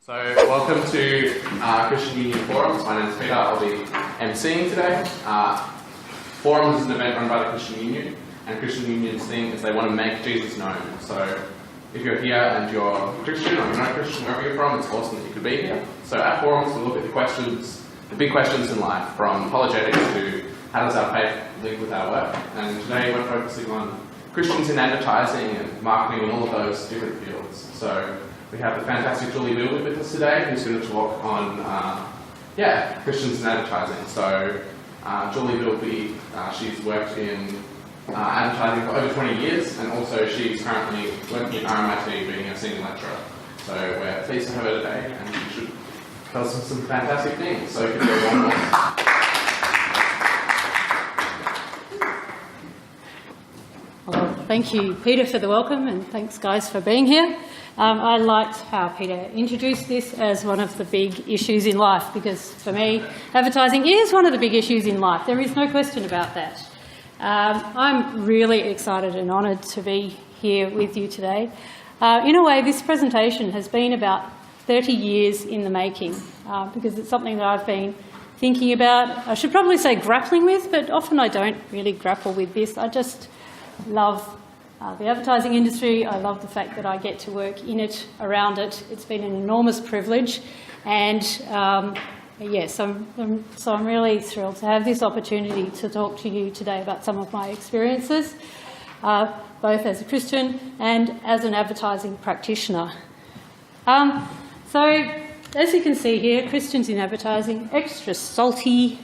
So, welcome to Christian Union Forums. My name is Peter. I'll be emceeing today. Forums is an event run by the Christian Union, and Christian Union's thing is they want to make Jesus known. So, if you're here and you're Christian or you're not Christian, wherever you're from, it's awesome that you could be here. So, at Forums, we look at the big questions in life, from apologetics to how does our faith link with our work. And today we're focusing on Christians in advertising and marketing and all of those different fields. So, we have the fantastic Julie Bilby with us today, who's going to talk on, Christians in advertising. So, Julie Bilby, she's worked in advertising for over 20 years, and also she's currently working at RMIT being a senior lecturer. So, we're pleased to have her today, and she should tell us some fantastic things. So, give her a warm welcome. Well, thank you, Peter, for the welcome, and thanks, guys, for being here. I liked how Peter introduced this as one of the big issues in life, because for me, advertising is one of the big issues in life. There is no question about that. I'm really excited and honoured to be here with you today. In a way, this presentation has been about 30 years in the making, because it's something that I've been thinking about. I should probably say grappling with, but often I don't really grapple with this. I just love the advertising industry. I love the fact that I get to work in it, around it. It's been an enormous privilege, and so I'm really thrilled to have this opportunity to talk to you today about some of my experiences, both as a Christian and as an advertising practitioner. So, as you can see here, Christians in advertising, extra salty,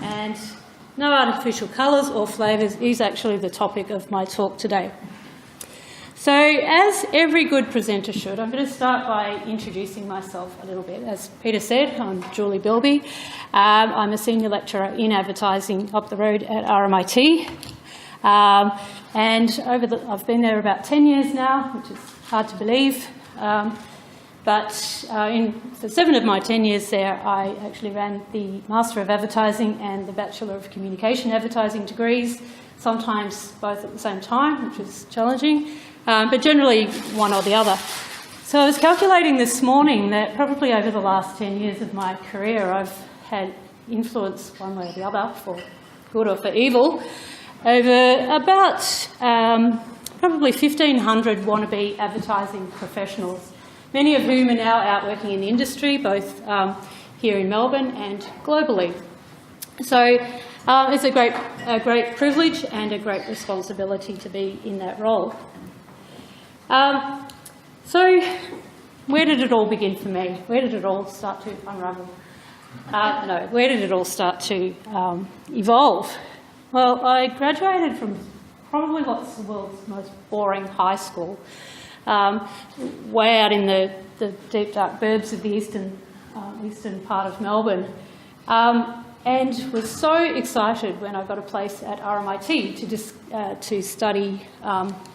and no artificial colours or flavours is actually the topic of my talk today. So, as every good presenter should, I'm going to start by introducing myself a little bit. As Peter said, I'm Julie Bilby. I'm a senior lecturer in advertising up the road at RMIT. And I've been there about 10 years now, which is hard to believe. But for 7 of my 10 years there, I actually ran the Master of Advertising and the Bachelor of Communication Advertising degrees, sometimes both at the same time, which was challenging, but generally one or the other. So I was calculating this morning that probably over the last 10 years of my career, I've had influence one way or the other, for good or for evil, over about probably 1,500 wannabe advertising professionals, many of whom are now out working in the industry, both here in Melbourne and globally. So it's a great privilege and a great responsibility to be in that role. So where did it all begin for me? Where did it all start to unravel? Where did it all start to evolve? Well, I graduated from probably what's the world's most boring high school, way out in the deep dark burbs of the eastern part of Melbourne, and was so excited when I got a place at RMIT to study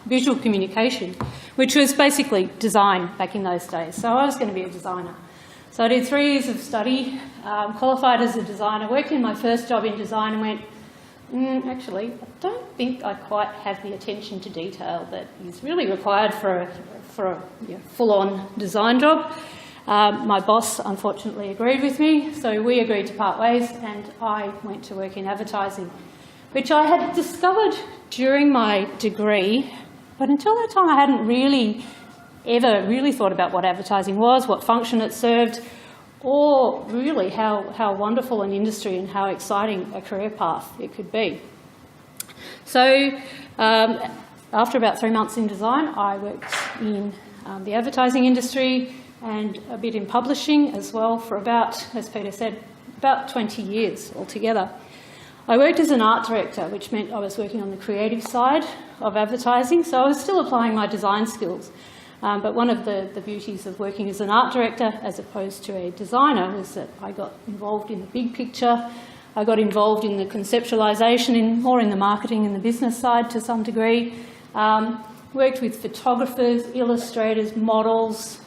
visual communication, which was basically design back in those days. So I was going to be a designer. So I did 3 years of study, qualified as a designer, worked in my first job in design and went, actually, I don't think I quite have the attention to detail that is really required for a full-on design job. My boss, unfortunately, agreed with me, so we agreed to part ways, and I went to work in advertising, which I had discovered during my degree, but until that time I hadn't ever really thought about what advertising was, what function it served, or really how wonderful an industry and how exciting a career path it could be. So after about 3 months in design, I worked in the advertising industry and a bit in publishing as well for about, as Peter said, about 20 years altogether. I worked as an art director, which meant I was working on the creative side of advertising, so I was still applying my design skills. But one of the beauties of working as an art director as opposed to a designer was that I got involved in the big picture. I got involved in the conceptualisation, more in the marketing and the business side to some degree. Worked with photographers, illustrators, models,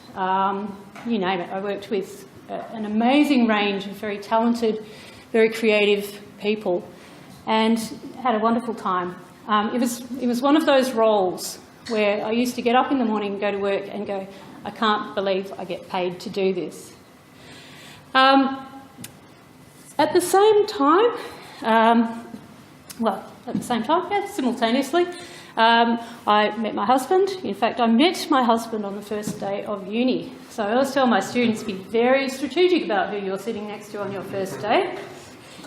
you name it. I worked with an amazing range of very talented, very creative people and had a wonderful time. It was one of those roles where I used to get up in the morning and go to work and go, I can't believe I get paid to do this. At the same time, simultaneously, I met my husband. In fact, I met my husband on the first day of uni. So I always tell my students, be very strategic about who you're sitting next to on your first day.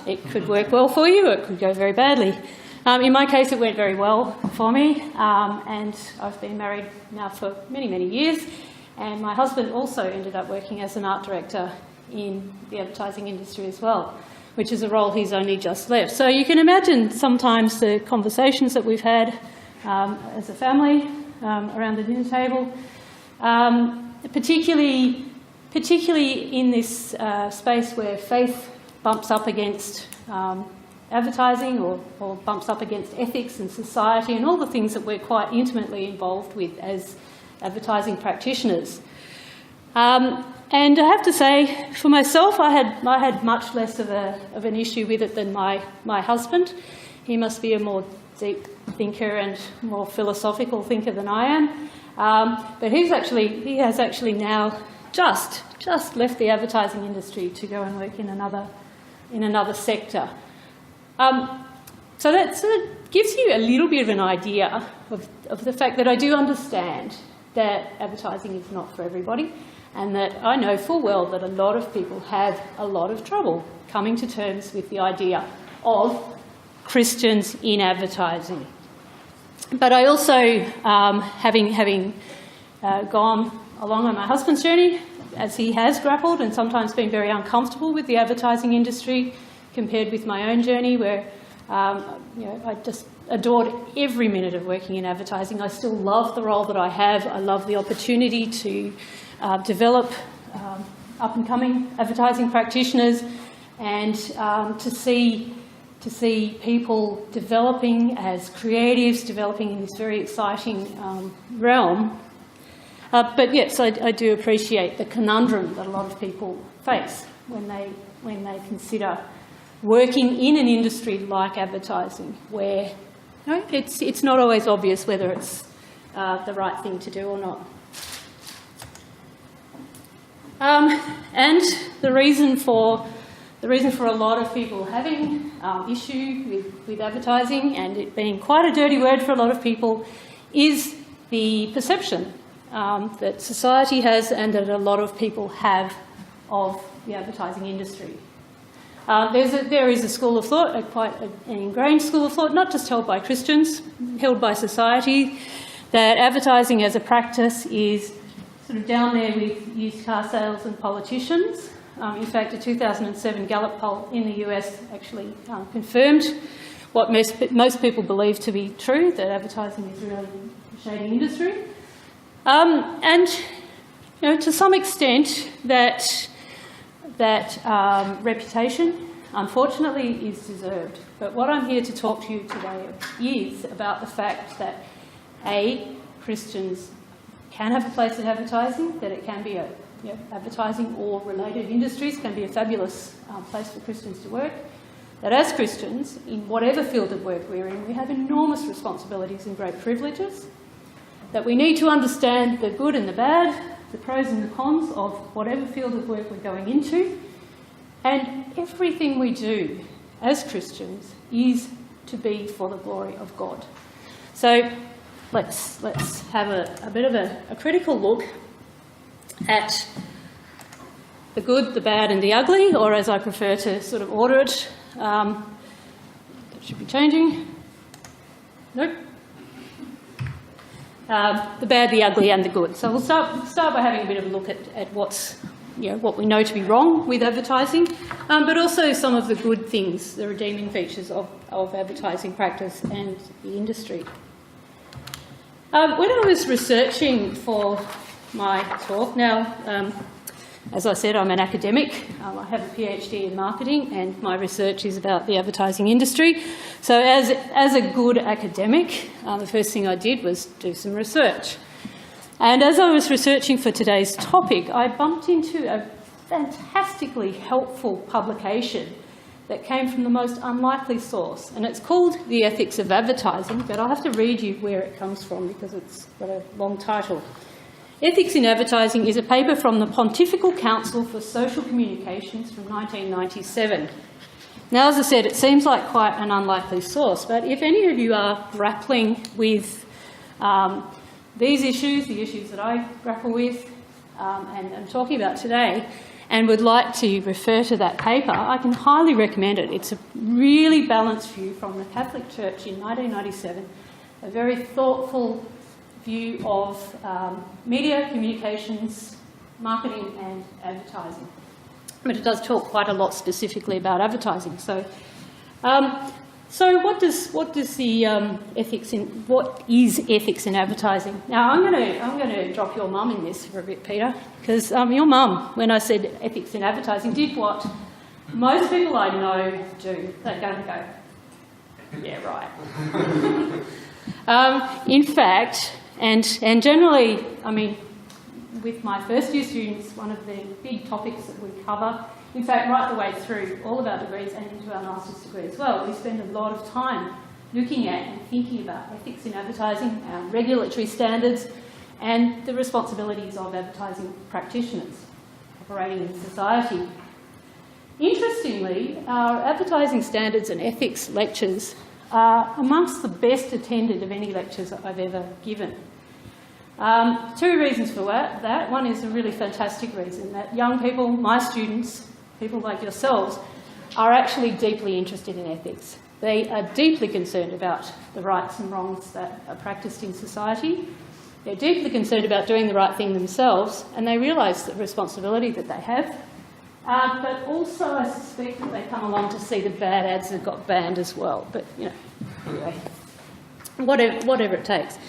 It could work well for you, it could go very badly. In my case, it went very well for me, and I've been married now for many, many years, and my husband also ended up working as an art director in the advertising industry as well, which is a role he's only just left. So you can imagine sometimes the conversations that we've had as a family around the dinner table, particularly in this space where faith bumps up against advertising or bumps up against ethics and society and all the things that we're quite intimately involved with as advertising practitioners. And I have to say, for myself, I had much less of an issue with it than my husband. He must be a more deep thinker and more philosophical thinker than I am. But he has actually now just left the advertising industry to go and work in another sector. So that sort of gives you a little bit of an idea of the fact that I do understand that advertising is not for everybody, and that I know full well that a lot of people have a lot of trouble coming to terms with the idea of Christians in advertising. But I also, having gone along on my husband's journey, as he has grappled and sometimes been very uncomfortable with the advertising industry, compared with my own journey where I just adored every minute of working in advertising. I still love the role that I have. I love the opportunity to develop up-and-coming advertising practitioners and to see people developing as creatives, developing in this very exciting realm. But yes, I do appreciate the conundrum that a lot of people face when they consider working in an industry like advertising, where it's not always obvious whether it's the right thing to do or not. And the reason for a lot of people having issue with advertising, and it being quite a dirty word for a lot of people, is the perception that society has and that a lot of people have of the advertising industry. There is a school of thought, quite an ingrained school of thought, not just held by Christians, held by society, that advertising as a practice is sort of down there with used car sales and politicians. In fact, a 2007 Gallup poll in the US actually confirmed what most people believe to be true, that advertising is a really shady industry. And to some extent, that reputation, unfortunately, is deserved. But what I'm here to talk to you today is about the fact that, A, Christians can have a place in advertising, that it can be advertising or related industries can be a fabulous place for Christians to work, that as Christians, in whatever field of work we're in, we have enormous responsibilities and great privileges, that we need to understand the good and the bad, the pros and the cons of whatever field of work we're going into, and everything we do as Christians is to be for the glory of God. So let's have a bit of a critical look at the good, the bad and the ugly, or as I prefer to sort of order it, that should be changing. Nope. The bad, the ugly and the good. So we'll start by having a bit of a look at what's, what we know to be wrong with advertising, but also some of the good things, the redeeming features of advertising practice and the industry. When I was researching for my talk, now, as I said, I'm an academic. I have a PhD in marketing and my research is about the advertising industry. So as a good academic, the first thing I did was do some research. And as I was researching for today's topic, I bumped into a fantastically helpful publication that came from the most unlikely source. And it's called The Ethics of Advertising, but I'll have to read you where it comes from because it's got a long title. Ethics in Advertising is a paper from the Pontifical Council for Social Communications from 1997. Now, as I said, it seems like quite an unlikely source, but if any of you are grappling with these issues, the issues that I grapple with and I'm talking about today, and would like to refer to that paper, I can highly recommend it. It's a really balanced view from the Catholic Church in 1997, a very thoughtful view of media, communications, marketing and advertising. But it does talk quite a lot specifically about advertising. So what is ethics in advertising? Now, I'm going to drop your mum in this for a bit, Peter, because your mum, when I said ethics in advertising, did what most people I know do. They're going to go, yeah, right. In fact, and generally, I mean, with my first year students, one of the big topics that we cover, in fact, right the way through all of our degrees and into our master's degree as well, we spend a lot of time looking at and thinking about ethics in advertising, regulatory standards, and the responsibilities of advertising practitioners operating in society. Interestingly, our advertising standards and ethics lectures are amongst the best attended of any lectures that I've ever given. Two reasons for that. One is a really fantastic reason, that young people, my students, people like yourselves, are actually deeply interested in ethics. They are deeply concerned about the rights and wrongs that are practiced in society. They're deeply concerned about doing the right thing themselves, and they realise the responsibility that they have. But also, I suspect that they come along to see the bad ads that got banned as well. But, you know, anyway, whatever it takes.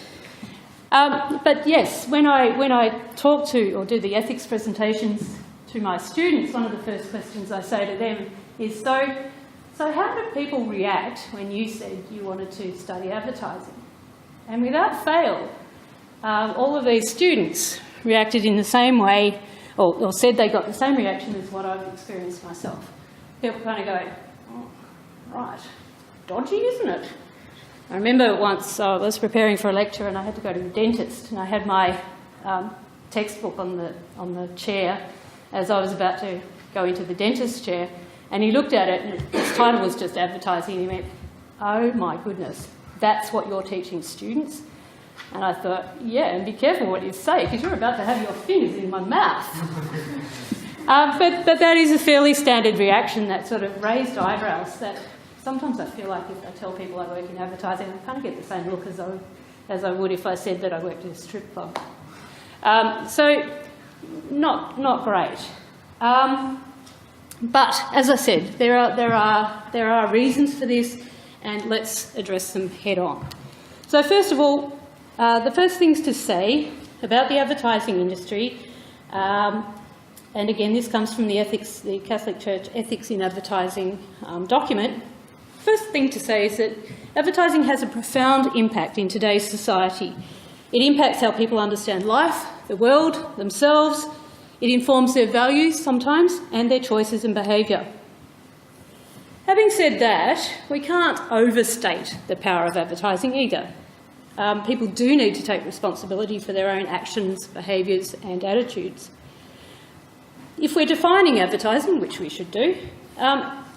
But yes, when I talk to or do the ethics presentations to my students, one of the first questions I say to them is, so how did people react when you said you wanted to study advertising? And without fail, all of these students reacted in the same way, or said they got the same reaction as what I've experienced myself. People kind of go, oh, right, dodgy, isn't it? I remember once I was preparing for a lecture and I had to go to the dentist, and I had my textbook on the chair as I was about to go into the dentist's chair, and he looked at it and its title was just advertising, and he went, oh my goodness, that's what you're teaching students? And I thought, yeah, and be careful what you say, because you're about to have your fingers in my mouth. But that is a fairly standard reaction, that sort of raised eyebrows, that sometimes I feel like if I tell people I work in advertising, I kind of get the same look as I would if I said that I worked at a strip club. So, not great. But as I said, there are reasons for this, and let's address them head on. So first of all, the first things to say about the advertising industry, and again this comes from the Catholic Church Ethics in Advertising document. First thing to say is that advertising has a profound impact in today's society. It impacts how people understand life, the world, themselves. It informs their values sometimes and their choices and behaviour. Having said that, we can't overstate the power of advertising either. People do need to take responsibility for their own actions, behaviours and attitudes. If we're defining advertising, which we should do,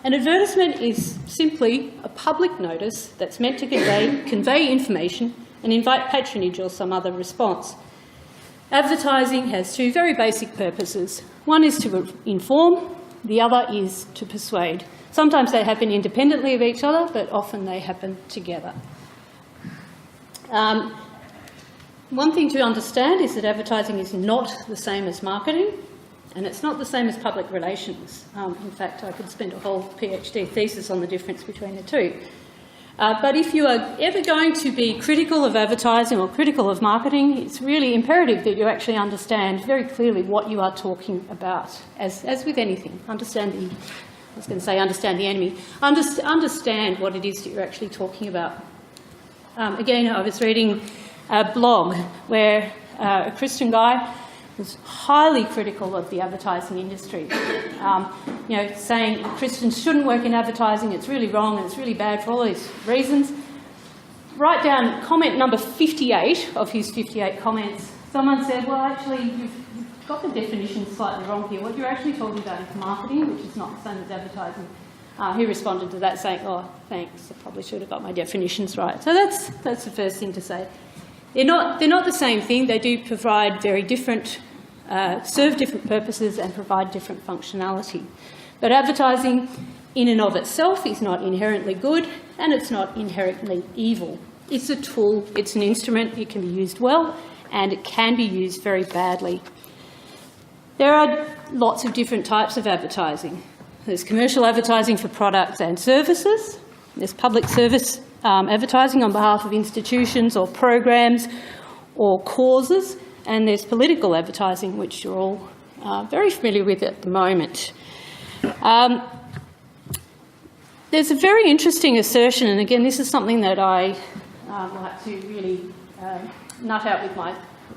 an advertisement is simply a public notice that's meant to convey information and invite patronage or some other response. Advertising has two very basic purposes. One is to inform, the other is to persuade. Sometimes they happen independently of each other, but often they happen together. One thing to understand is that advertising is not the same as marketing, and it's not the same as public relations. In fact, I could spend a whole PhD thesis on the difference between the two. But if you are ever going to be critical of advertising or critical of marketing, it's really imperative that you actually understand very clearly what you are talking about, as with anything. Understand the enemy. Understand what it is that you're actually talking about. Again, I was reading a blog where a Christian guy was highly critical of the advertising industry, saying Christians shouldn't work in advertising, it's really wrong and it's really bad for all these reasons. Write down comment number 58 of his 58 comments, someone said, well, actually, you've got the definition slightly wrong here. What you're actually talking about is marketing, which is not the same as advertising. He responded to that saying, oh, thanks, I probably should have got my definitions right. So that's the first thing to say. They're not the same thing. They do provide very different, serve different purposes and provide different functionality. But advertising in and of itself is not inherently good, and it's not inherently evil. It's a tool, it's an instrument, it can be used well, and it can be used very badly. There are lots of different types of advertising. There's commercial advertising for products and services. There's public service advertising on behalf of institutions or programs or causes. And there's political advertising, which you're all very familiar with at the moment. There's a very interesting assertion, and again, this is something that I like to really nut out with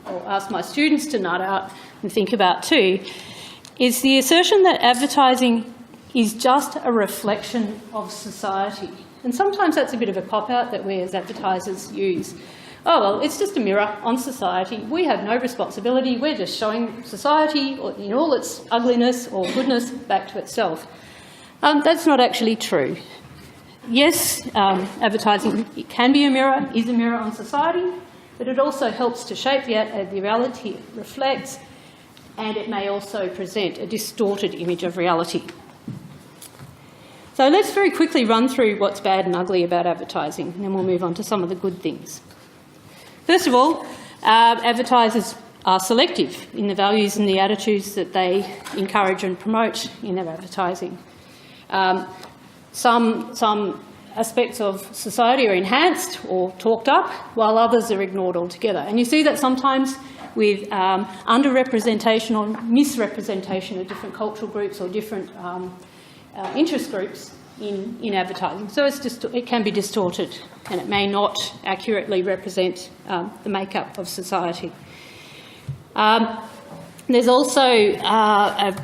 or ask my students to nut out and think about too, is the assertion that advertising is just a reflection of society. And sometimes that's a bit of a cop-out that we as advertisers use. Oh, well, it's just a mirror on society. We have no responsibility. We're just showing society in all its ugliness or goodness back to itself. That's not actually true. Yes, advertising can be a mirror, is a mirror on society, but it also helps to shape the reality it reflects, and it may also present a distorted image of reality. So let's very quickly run through what's bad and ugly about advertising, and then we'll move on to some of the good things. First of all, advertisers are selective in the values and the attitudes that they encourage and promote in their advertising. Some aspects of society are enhanced or talked up, while others are ignored altogether. And you see that sometimes with underrepresentation or misrepresentation of different cultural groups or different interest groups in advertising. So it can be distorted, and it may not accurately represent the makeup of society. There's also a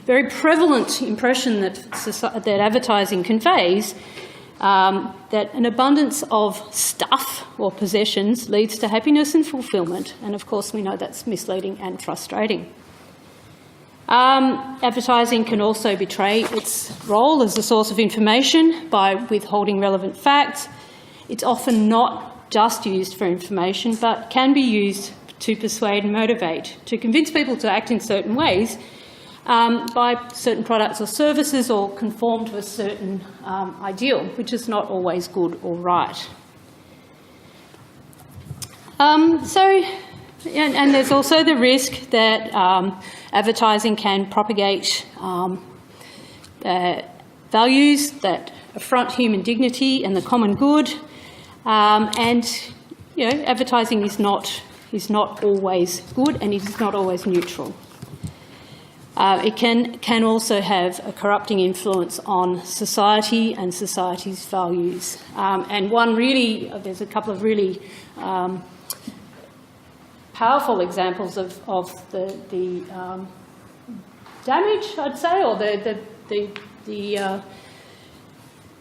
very prevalent impression that advertising conveys that an abundance of stuff or possessions leads to happiness and fulfilment, and of course we know that's misleading and frustrating. Advertising can also betray its role as a source of information by withholding relevant facts. It's often not just used for information, but can be used to persuade and motivate, to convince people to act in certain ways by certain products or services, or conform to a certain ideal, which is not always good or right. And there's also the risk that advertising can propagate values that affront human dignity and the common good, and advertising is not always good, and it is not always neutral. It can also have a corrupting influence on society and society's values. And there's a couple of really powerful examples of the damage, I'd say, or the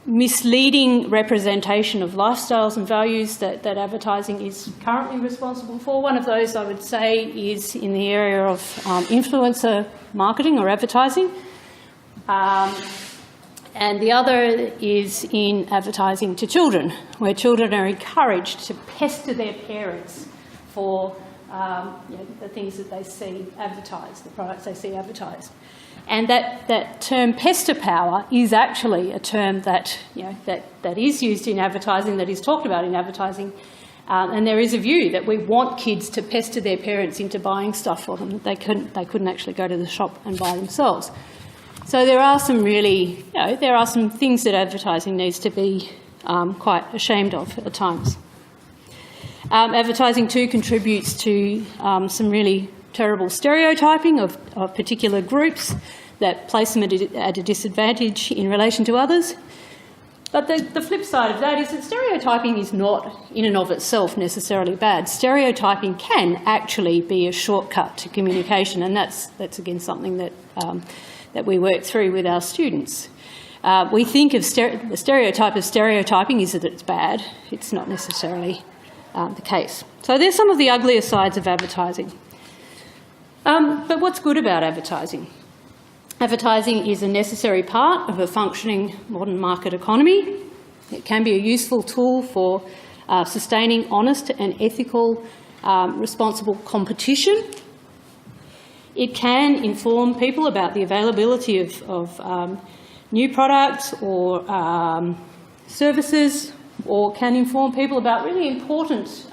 misleading representation of lifestyles and values that advertising is currently responsible for. One of those, I would say, is in the area of influencer marketing or advertising. And the other is in advertising to children, where children are encouraged to pester their parents for the things that they see advertised, the products they see advertised. And that term pester power is actually a term that is used in advertising, that is talked about in advertising. And there is a view that we want kids to pester their parents into buying stuff for them. They couldn't actually go to the shop and buy themselves. So there are some things that advertising needs to be quite ashamed of at times. Advertising too contributes to some really terrible stereotyping of particular groups that place them at a disadvantage in relation to others. But the flip side of that is that stereotyping is not in and of itself necessarily bad. Stereotyping can actually be a shortcut to communication, and that's again something that we work through with our students. We think of the stereotype of stereotyping is that it's bad. It's not necessarily the case. So there's some of the uglier sides of advertising. But what's good about advertising? Advertising is a necessary part of a functioning modern market economy. It can be a useful tool for sustaining honest and ethical, responsible competition. It can inform people about the availability of new products or services, or can inform people about really important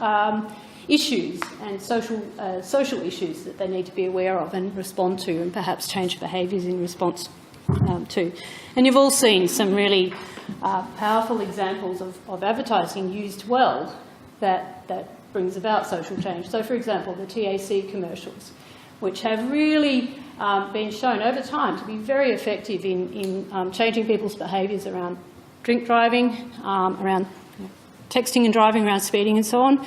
issues and social issues that they need to be aware of and respond to, and perhaps change behaviours in response to. And you've all seen some really powerful examples of advertising used well that brings about social change. So, for example, the TAC commercials, which have really been shown over time to be very effective in changing people's behaviours around drink driving, around texting and driving, around speeding and so on,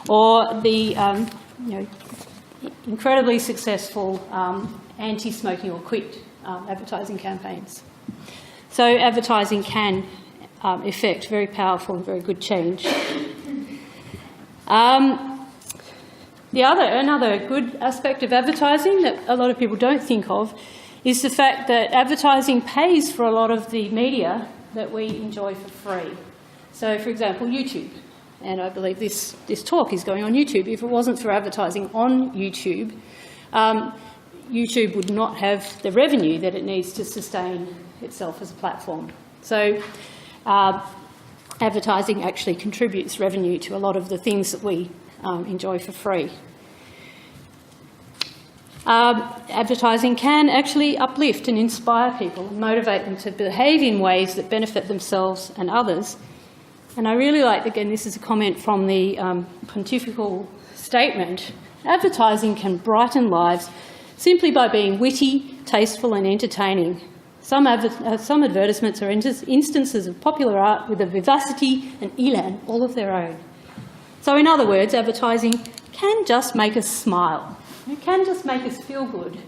or the incredibly successful anti-smoking or quit advertising campaigns. So advertising can effect very powerful and very good change. Another good aspect of advertising that a lot of people don't think of is the fact that advertising pays for a lot of the media that we enjoy for free. So, for example, YouTube, and I believe this talk is going on YouTube. If it wasn't for advertising on YouTube, YouTube would not have the revenue that it needs to sustain itself as a platform. So advertising actually contributes revenue to a lot of the things that we enjoy for free. Advertising can actually uplift and inspire people and motivate them to behave in ways that benefit themselves and others. And I really like, again, this is a comment from the pontifical statement, advertising can brighten lives simply by being witty, tasteful and entertaining. Some advertisements are instances of popular art with a vivacity and elan all of their own. So in other words, advertising can just make us smile. It can just make us feel good.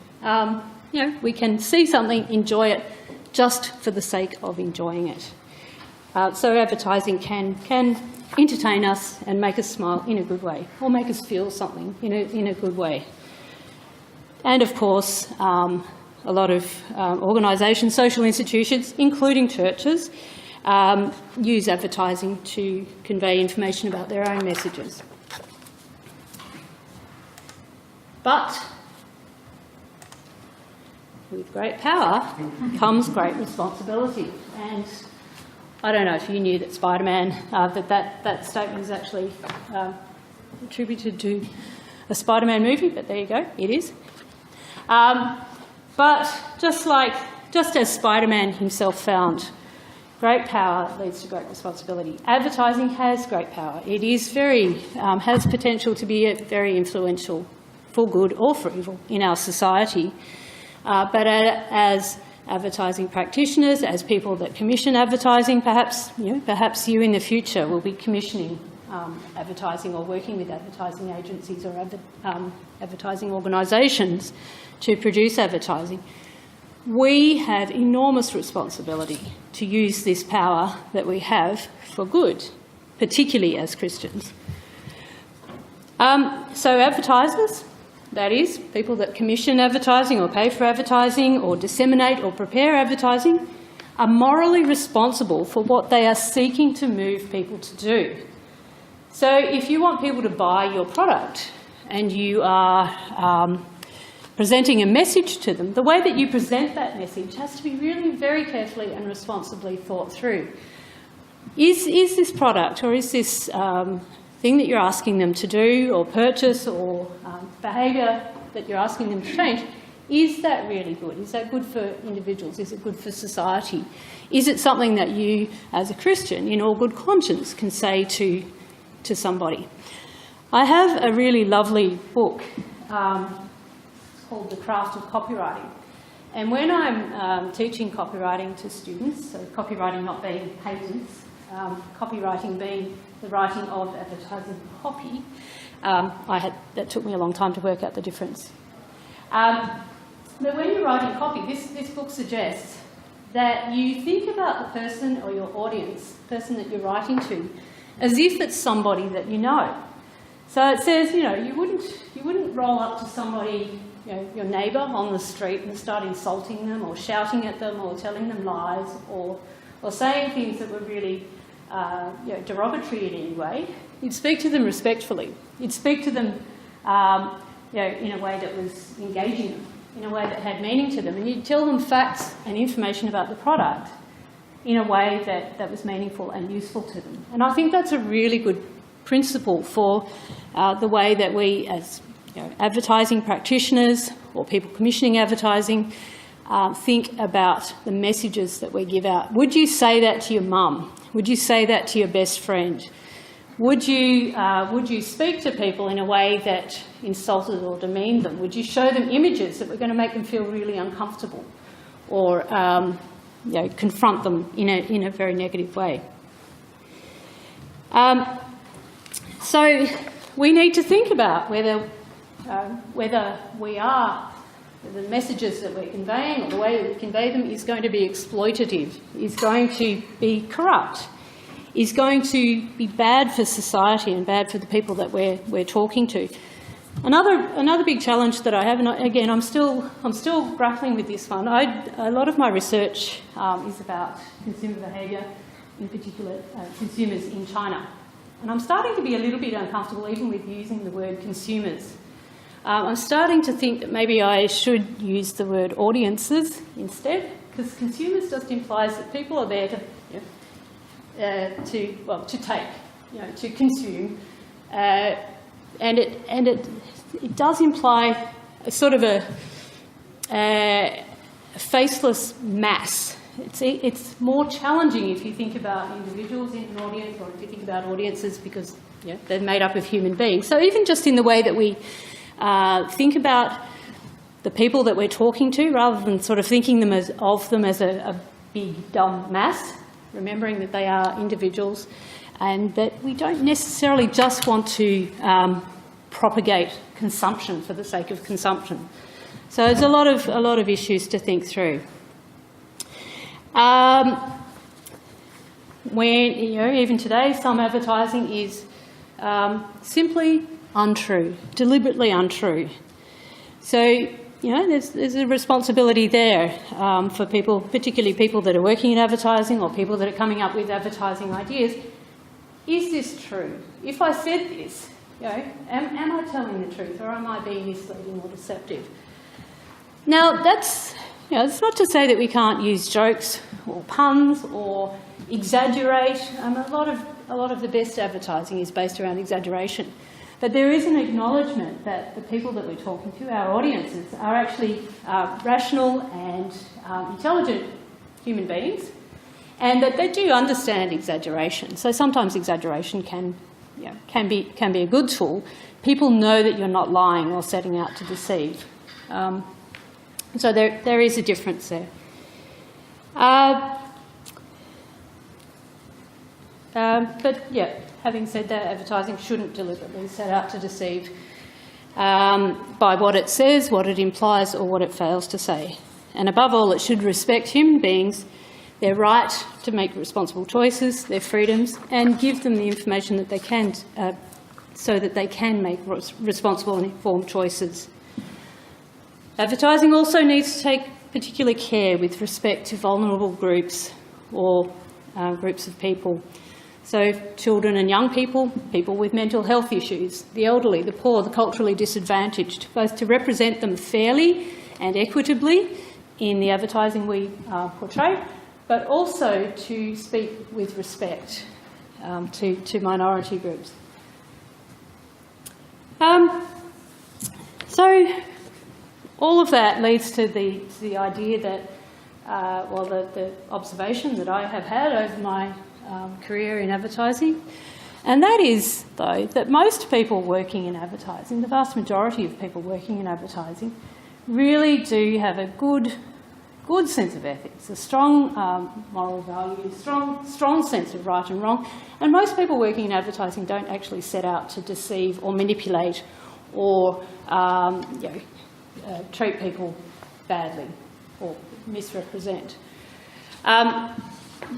We can see something, enjoy it, just for the sake of enjoying it. So advertising can entertain us and make us smile in a good way, or make us feel something in a good way. And of course, a lot of organisations, social institutions, including churches, use advertising to convey information about their own messages. But with great power comes great responsibility. And I don't know if you knew that Spider-Man, that statement is actually attributed to a Spider-Man movie, but there you go, it is. But just as Spider-Man himself found, great power leads to great responsibility. Advertising has great power. It is has potential to be very influential for good or for evil in our society. But as advertising practitioners, as people that commission advertising, perhaps you in the future will be commissioning advertising or working with advertising agencies or advertising organisations to produce advertising. We have enormous responsibility to use this power that we have for good, particularly as Christians. So advertisers, that is, people that commission advertising or pay for advertising or disseminate or prepare advertising, are morally responsible for what they are seeking to move people to do. So if you want people to buy your product and you are presenting a message to them, the way that you present that message has to be really very carefully and responsibly thought through. Is this product or is this thing that you're asking them to do or purchase or behaviour that you're asking them to change, is that really good? Is that good for individuals? Is it good for society? Is it something that you, as a Christian, in all good conscience, can say to somebody? I have a really lovely book called The Craft of Copywriting. And when I'm teaching copywriting to students, so copywriting not being patents, copywriting being the writing of advertising copy, that took me a long time to work out the difference. But when you're writing copy, this book suggests that you think about the person or your audience, the person that you're writing to, as if it's somebody that you know. So it says, you know, you wouldn't roll up to somebody, you know, your neighbour on the street and start insulting them or shouting at them or telling them lies or saying things that were really you know, derogatory in any way. You'd speak to them respectfully. You'd speak to them you know, in a way that was engaging them, in a way that had meaning to them, and you'd tell them facts and information about the product in a way that was meaningful and useful to them. And I think that's a really good principle for the way that we, as you know, advertising practitioners or people commissioning advertising, think about the messages that we give out. Would you say that to your mum? Would you say that to your best friend? Would you speak to people in a way that insulted or demeaned them? Would you show them images that were going to make them feel really uncomfortable, or you know, confront them in a very negative way? So we need to think about whether the messages that we're conveying or the way that we convey them is going to be exploitative, is going to be corrupt, is going to be bad for society and bad for the people that we're talking to. Another big challenge that I have, and again, I'm still grappling with this one. A lot of my research is about consumer behaviour, in particular consumers in China, and I'm starting to be a little bit uncomfortable even with using the word consumers. I'm starting to think that maybe I should use the word audiences instead, because consumers just implies that people are there to, you know, to take, you know, to consume, and it does imply a sort of a faceless mass. It's more challenging if you think about individuals in an audience, or if you think about audiences, because, you know, they're made up of human beings. So even just in the way that we think about the people that we're talking to, rather than sort of thinking of them as a big dumb mass, remembering that they are individuals and that we don't necessarily just want to propagate consumption for the sake of consumption. So there's a lot of issues to think through. When, you know, even today, some advertising is simply untrue, deliberately untrue. So, you know, there's a responsibility there for people, particularly people that are working in advertising or people that are coming up with advertising ideas. Is this true? If I said this, you know, am I telling the truth, or am I being misleading or deceptive? Now, that's, you know, it's not to say that we can't use jokes or puns or exaggerate. A lot of the best advertising is based around exaggeration. But there is an acknowledgement that the people that we're talking to, our audiences, are actually rational and intelligent human beings, and that they do understand exaggeration. So sometimes exaggeration can be a good tool. People know that you're not lying or setting out to deceive. So there is a difference there. But yeah, having said that, advertising shouldn't deliberately set out to deceive by what it says, what it implies, or what it fails to say. And above all, it should respect human beings, their right to make responsible choices, their freedoms, and give them the information that they can so that they can make responsible and informed choices. Advertising also needs to take particular care with respect to vulnerable groups or groups of people. So children and young people, people with mental health issues, the elderly, the poor, the culturally disadvantaged, both to represent them fairly and equitably in the advertising we portray, but also to speak with respect to minority groups. So all of that leads to the idea that, the observation that I have had over my career in advertising, and that is, though, that most people working in advertising, the vast majority of people working in advertising, really do have a good sense of ethics, a strong moral value, strong sense of right and wrong, and most people working in advertising don't actually set out to deceive or manipulate or treat people badly or misrepresent.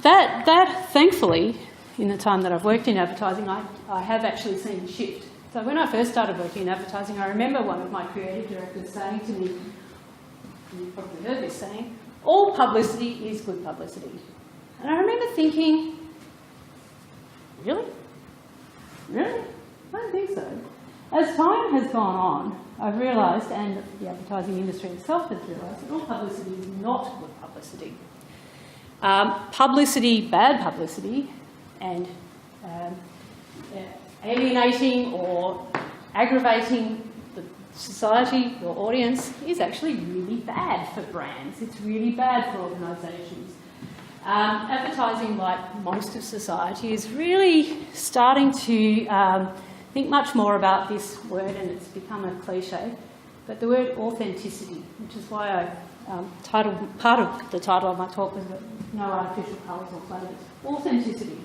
That thankfully in the time that I've worked in advertising, I have actually seen a shift. So when I first started working in advertising, I remember one of my creative directors saying to me, you probably heard this saying, all publicity is good publicity. And I remember thinking, really? Really? I don't think so. As time has gone on, I've realised, and the advertising industry itself has realised, that all publicity is not good publicity. Publicity, bad publicity, and alienating or aggravating the society, your audience, is actually really bad for brands. It's really bad for organisations. Advertising, like most of society, is really starting to think much more about this word, and it's become a cliche, but the word authenticity, which is why I part of the title of my talk was No Artificial Colours or Flavours. Authenticity.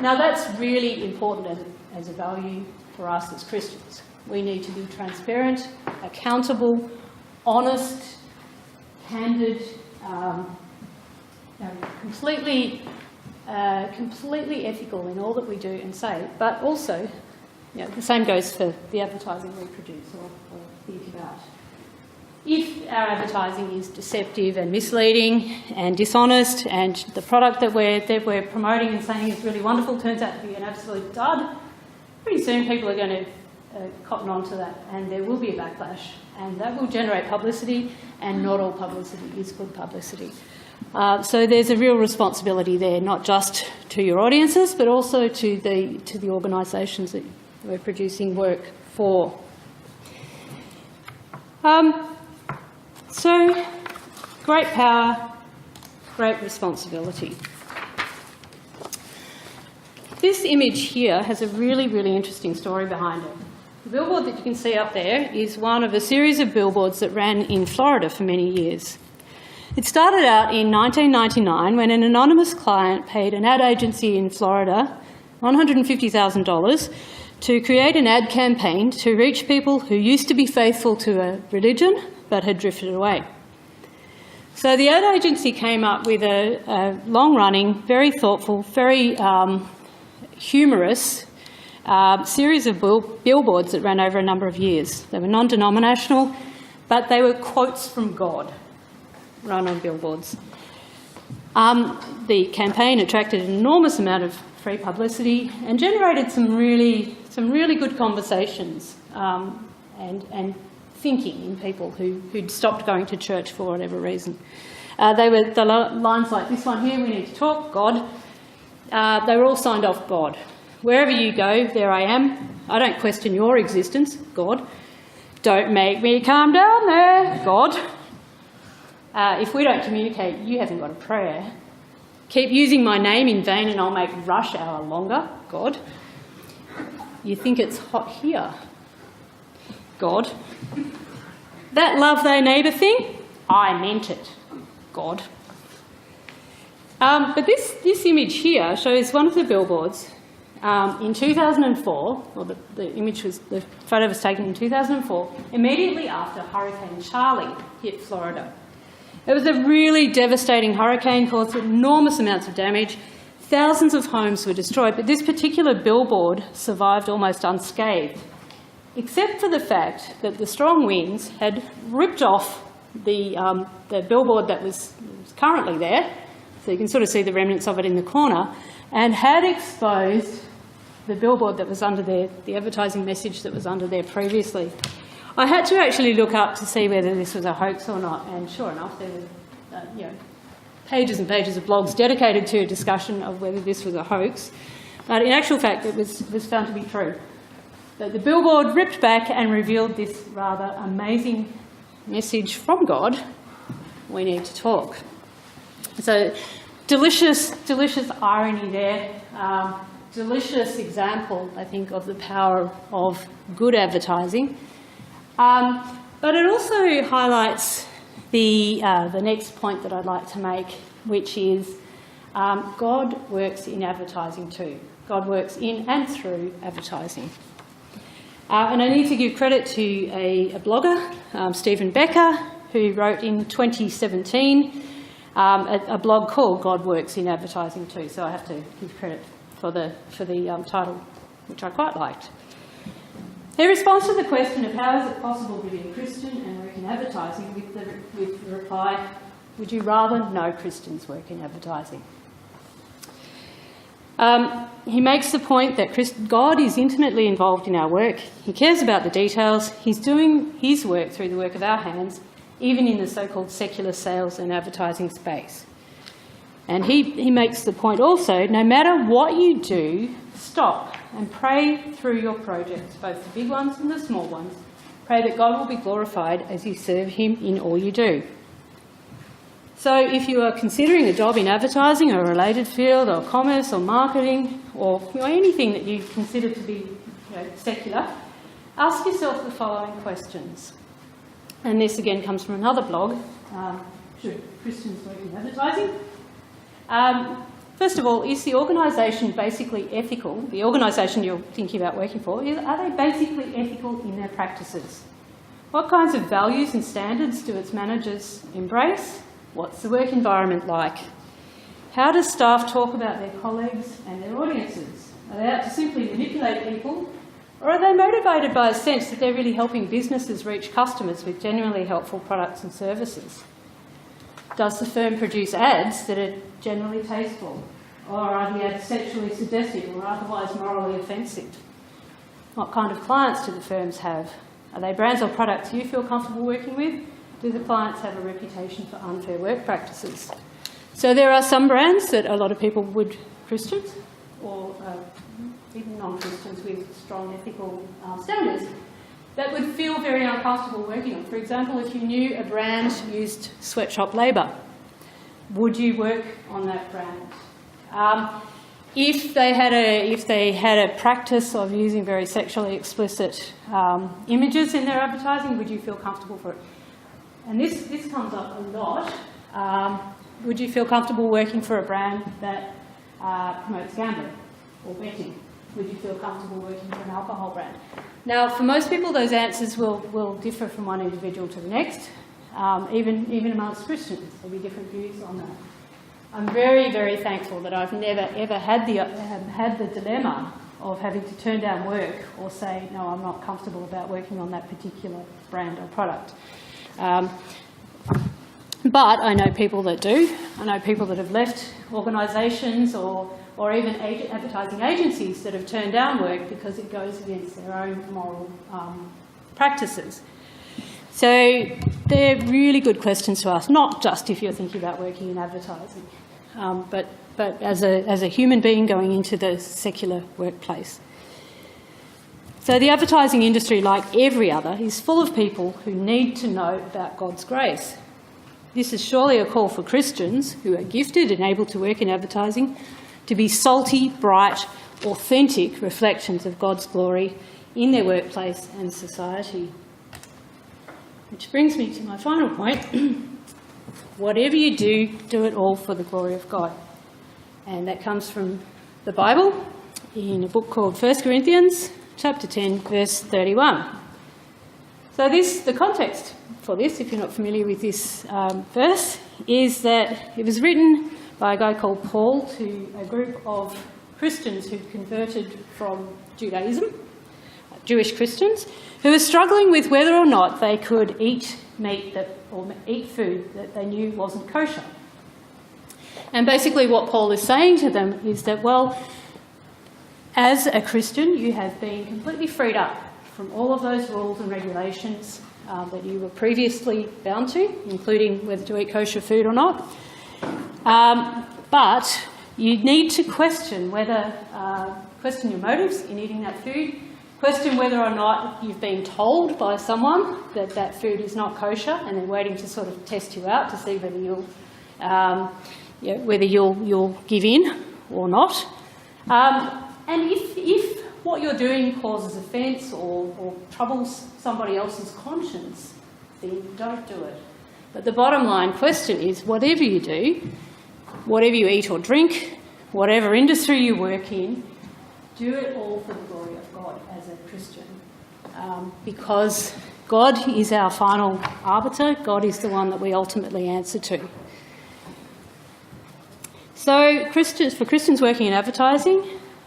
Now that's really important as a value for us as Christians. We need to be transparent, accountable, honest, candid, completely ethical in all that we do and say, but also, the same goes for the advertising we produce or think about. If our advertising is deceptive and misleading and dishonest, and the product that we're promoting and saying is really wonderful turns out to be an absolute dud, pretty soon people are going to cotton on to that, and there will be a backlash, and that will generate publicity, and not all publicity is good publicity. So there's a real responsibility there, not just to your audiences, but also to the organisations that we're producing work for. So, great power, great responsibility. This image here has a really, really interesting story behind it. The billboard that you can see up there is one of a series of billboards that ran in Florida for many years. It started out in 1999 when an anonymous client paid an ad agency in Florida $150,000 to create an ad campaign to reach people who used to be faithful to a religion but had drifted away. So the ad agency came up with a long-running, very thoughtful, very humorous series of billboards that ran over a number of years. They were non-denominational, but they were quotes from God run on billboards. The campaign attracted an enormous amount of free publicity and generated some really good conversations and thinking in people who'd stopped going to church for whatever reason. They were the lines like this one here, we need to talk, God. They were all signed off, God. Wherever you go, there I am. I don't question your existence, God. Don't make me come down there, God. If we don't communicate, you haven't got a prayer. Keep using my name in vain and I'll make rush hour longer, God. You think it's hot here, God. That love thy neighbour thing, I meant it, God. But this image here shows one of the billboards in 2004, or the photo was taken in 2004, immediately after Hurricane Charlie hit Florida. It was a really devastating hurricane, caused enormous amounts of damage. Thousands of homes were destroyed, but this particular billboard survived almost unscathed, except for the fact that the strong winds had ripped off the billboard that was currently there, so you can sort of see the remnants of it in the corner, and had exposed the billboard that was under there, the advertising message that was under there previously. I had to actually look up to see whether this was a hoax or not, and sure enough, there were pages and pages of blogs dedicated to a discussion of whether this was a hoax. But in actual fact, it was found to be true. The billboard ripped back and revealed this rather amazing message from God: we need to talk. So delicious irony there. Delicious example, I think, of the power of good advertising. But it also highlights the next point that I'd like to make, which is God works in advertising too. God works in and through advertising. And I need to give credit to a blogger, Stephen Becker, who wrote in 2017 a blog called God Works in Advertising Too, so I have to give credit for the title, which I quite liked. He responds to the question of how is it possible to be a Christian and work in advertising with the reply, would you rather no Christians work in advertising? He makes the point that God is intimately involved in our work. He cares about the details. He's doing his work through the work of our hands, even in the so-called secular sales and advertising space. And he makes the point also, no matter what you do, stop and pray through your projects, both the big ones and the small ones. Pray that God will be glorified as you serve him in all you do. So if you are considering a job in advertising or a related field or commerce or marketing or anything that you consider to be secular, ask yourself the following questions. And this again comes from another blog, should Christians work in advertising? First of all, is the organisation basically ethical? The organisation you're thinking about working for, are they basically ethical in their practices? What kinds of values and standards do its managers embrace? What's the work environment like? How does staff talk about their colleagues and their audiences? Are they out to simply manipulate people? Or are they motivated by a sense that they're really helping businesses reach customers with genuinely helpful products and services? Does the firm produce ads that are generally tasteful? Or are the ads sexually suggestive or otherwise morally offensive? What kind of clients do the firms have? Are they brands or products you feel comfortable working with? Do the clients have a reputation for unfair work practices? So there are some brands that a lot of people would, Christians or even non-Christians with strong ethical standards, that would feel very uncomfortable working on. For example, if you knew a brand used sweatshop labour, would you work on that brand? If they had a practice of using very sexually explicit images in their advertising, would you feel comfortable for it? And this comes up a lot. Would you feel comfortable working for a brand that promotes gambling or betting? Would you feel comfortable working for an alcohol brand? Now, for most people, those answers will differ from one individual to the next. Even amongst Christians, there'll be different views on that. I'm very, very thankful that I've never ever had the dilemma of having to turn down work or say, no, I'm not comfortable about working on that particular brand or product. But I know people that do. I know people that have left organisations or even advertising agencies that have turned down work because it goes against their own moral practices. So they're really good questions to ask, not just if you're thinking about working in advertising, but as a human being going into the secular workplace. So the advertising industry, like every other, is full of people who need to know about God's grace. This is surely a call for Christians who are gifted and able to work in advertising to be salty, bright, authentic reflections of God's glory in their workplace and society. Which brings me to my final point. Whatever you do, do it all for the glory of God. And that comes from the Bible in a book called 1 Corinthians chapter 10, verse 31. So the context for this, if you're not familiar with this verse, is that it was written by a guy called Paul to a group of Christians who'd converted from Judaism, Jewish Christians, who were struggling with whether or not they could eat meat or eat food that they knew wasn't kosher. And basically what Paul is saying to them is that, well, as a Christian, you have been completely freed up from all of those rules and regulations that you were previously bound to, including whether to eat kosher food or not. But you need to question your motives in eating that food, question whether or not you've been told by someone that that food is not kosher and they're waiting to sort of test you out to see whether you'll give in or not. And if what you're doing causes offence or troubles somebody else's conscience, then don't do it. But the bottom line question is, whatever you do, whatever you eat or drink, whatever industry you work in, do it all for the glory of God as a Christian. Because God is our final arbiter. God is the one that we ultimately answer to. So for Christians working in advertising,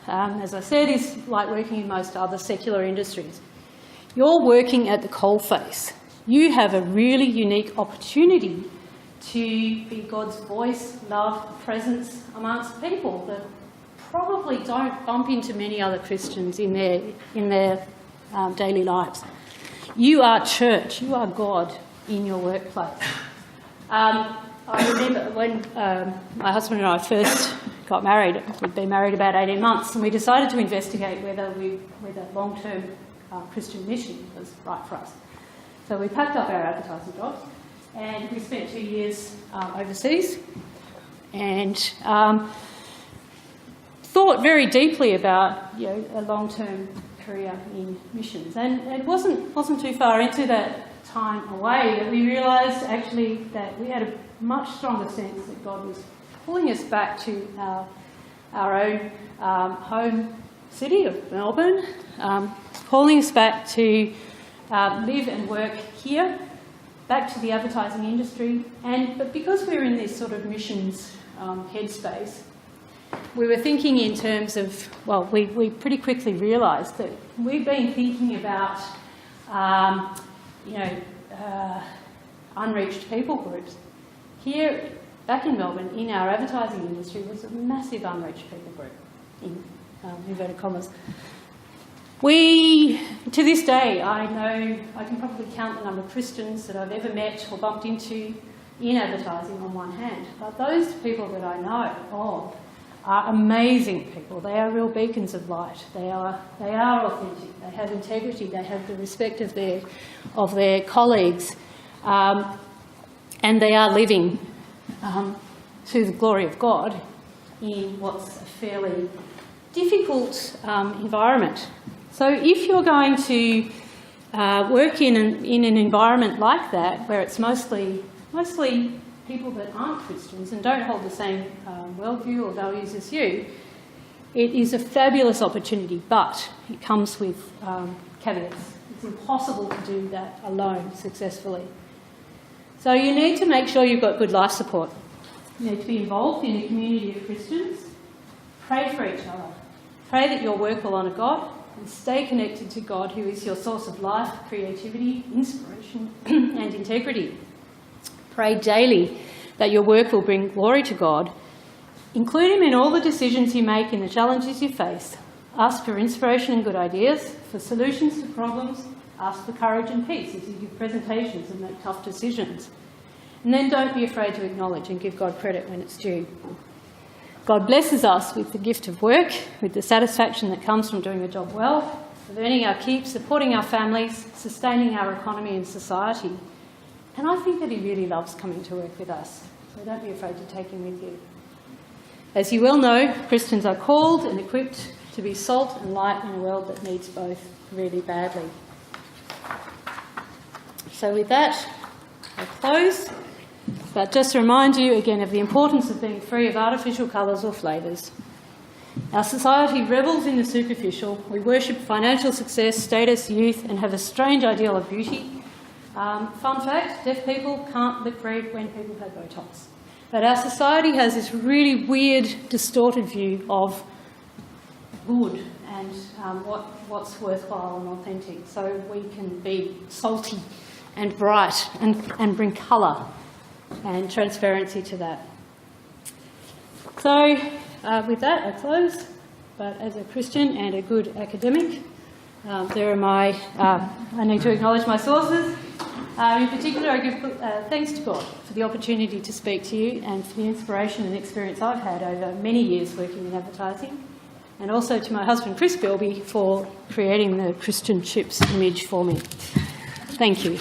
as I said, is like working in most other secular industries. You're working at the coalface. You have a really unique opportunity to be God's voice, love, presence amongst people that probably don't bump into many other Christians in their daily lives. You are church. You are God in your workplace. I remember when my husband and I first got married. We'd been married about 18 months, and we decided to investigate whether long-term Christian mission was right for us. So we packed up our advertising jobs, and we spent 2 years overseas, and thought very deeply about a long-term career in missions. And it wasn't too far into that time away that we realised actually that we had a much stronger sense that God was pulling us back to our own home city of Melbourne, calling us back to live and work here, back to the advertising industry. But because we were in this sort of missions headspace, we were thinking in terms of, well, we pretty quickly realised that we've been thinking about, unreached people groups. Here, back in Melbourne, in our advertising industry, was a massive unreached people group, in inverted commas. To this day, I know I can probably count the number of Christians that I've ever met or bumped into in advertising on one hand. But those people that I know of are amazing people. They are real beacons of light. They are authentic. They have integrity. They have the respect of their colleagues, and they are living to the glory of God in what's a fairly difficult environment. So if you're going to work in an environment like that, where it's mostly people that aren't Christians and don't hold the same worldview or values as you, it is a fabulous opportunity, but it comes with caveats. It's impossible to do that alone successfully. So you need to make sure you've got good life support. You need to be involved in a community of Christians. Pray for each other. Pray that your work will honour God, and stay connected to God, who is your source of life, creativity, inspiration and integrity. Pray daily that your work will bring glory to God. Include Him in all the decisions you make and the challenges you face. Ask for inspiration and good ideas, for solutions to problems. Ask for courage and peace as you give presentations and make tough decisions. And then don't be afraid to acknowledge and give God credit when it's due. God blesses us with the gift of work, with the satisfaction that comes from doing a job well, of earning our keep, supporting our families, sustaining our economy and society. And I think that He really loves coming to work with us, so don't be afraid to take Him with you. As you well know, Christians are called and equipped to be salt and light in a world that needs both really badly. So with that, I'll close. But just to remind you again of the importance of being free of artificial colours or flavours. Our society revels in the superficial. We worship financial success, status, youth, and have a strange ideal of beauty. Fun fact, deaf people can't lip read when people have Botox. But our society has this really weird, distorted view of good and what's worthwhile and authentic. So we can be salty and bright and bring colour and transparency to that. So with that, I close. But as a Christian and a good academic, there are I need to acknowledge my sources. In particular, I give thanks to God for the opportunity to speak to you and for the inspiration and experience I've had over many years working in advertising, and also to my husband, Chris Bilby, for creating the Christian Chips image for me. Thank you.